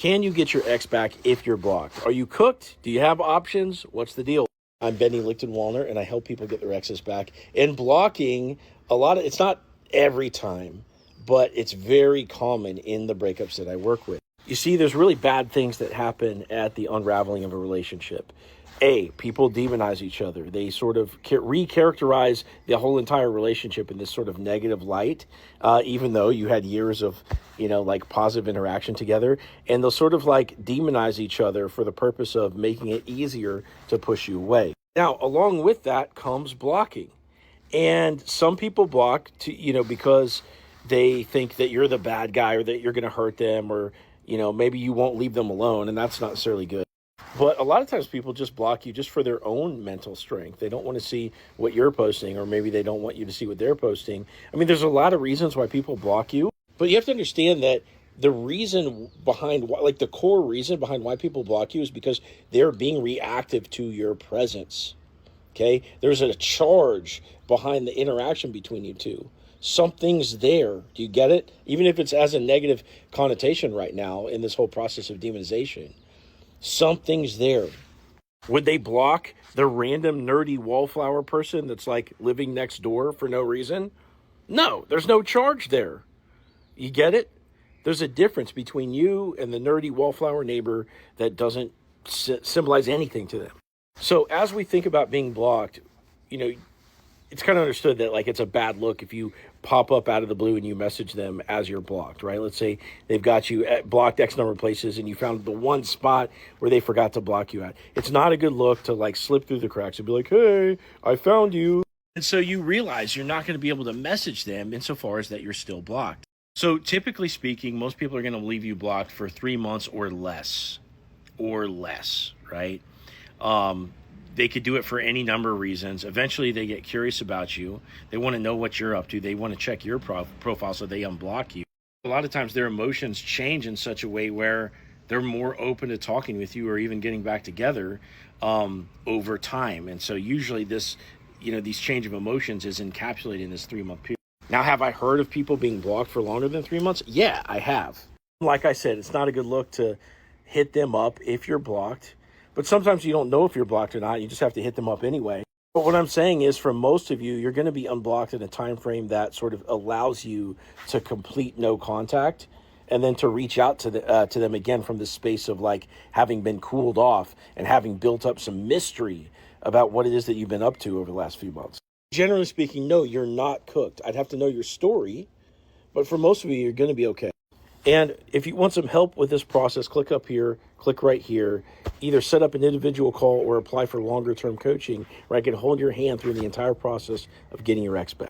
Can you get your ex back if you're blocked? Are you cooked? Do you have options? What's the deal? I'm Benny Lichten-Wallner, and I help people get their exes back. And blocking, it's not every time, but it's very common in the breakups that I work with. You see, there's really bad things that happen at the unraveling of a relationship. People demonize each other. They sort of recharacterize the whole entire relationship in this sort of negative light, even though you had years of, positive interaction together. And they'll sort of demonize each other for the purpose of making it easier to push you away. Now, along with that comes blocking. And some people block because they think that you're the bad guy or that you're going to hurt them, or, maybe you won't leave them alone. And that's not necessarily good. But a lot of times people just block you just for their own mental strength. They don't want to see what you're posting, or maybe they don't want you to see what they're posting. I mean, there's a lot of reasons why people block you, but you have to understand that the reason behind the core reason behind why people block you is because they're being reactive to your presence. Okay? There's a charge behind the interaction between you two. Something's there. Do you get it? Even if it's as a negative connotation right now in this whole process of demonization. Something's there. Would they block the random nerdy wallflower person that's living next door for no reason? No, there's no charge there. You get it? There's a difference between you and the nerdy wallflower neighbor that doesn't symbolize anything to them. So as we think about being blocked, it's kind of understood that it's a bad look if you pop up out of the blue and you message them as you're blocked, right? Let's say they've got you blocked X number of places and you found the one spot where they forgot to block you at. It's not a good look to slip through the cracks and be like, hey, I found you. And so you realize you're not going to be able to message them insofar as that you're still blocked. So typically speaking, most people are going to leave you blocked for 3 months or less, right? They could do it for any number of reasons. Eventually, they get curious about you. They want to know what you're up to. They want to check your profile, so they unblock you. A lot of times, their emotions change in such a way where they're more open to talking with you or even getting back together over time. And so usually these change of emotions is encapsulated in this 3-month period. Now, have I heard of people being blocked for longer than 3 months? Yeah, I have. Like I said, it's not a good look to hit them up if you're blocked. But sometimes you don't know if you're blocked or not. You just have to hit them up anyway. But what I'm saying is, for most of you, you're going to be unblocked in a time frame that sort of allows you to complete no contact and then to reach out to them again from this space of having been cooled off and having built up some mystery about what it is that you've been up to over the last few months. Generally speaking, no, you're not cooked. I'd have to know your story, but for most of you, you're going to be okay. And if you want some help with this process, click up here, click right here. Either set up an individual call or apply for longer term coaching where I can hold your hand through the entire process of getting your ex back.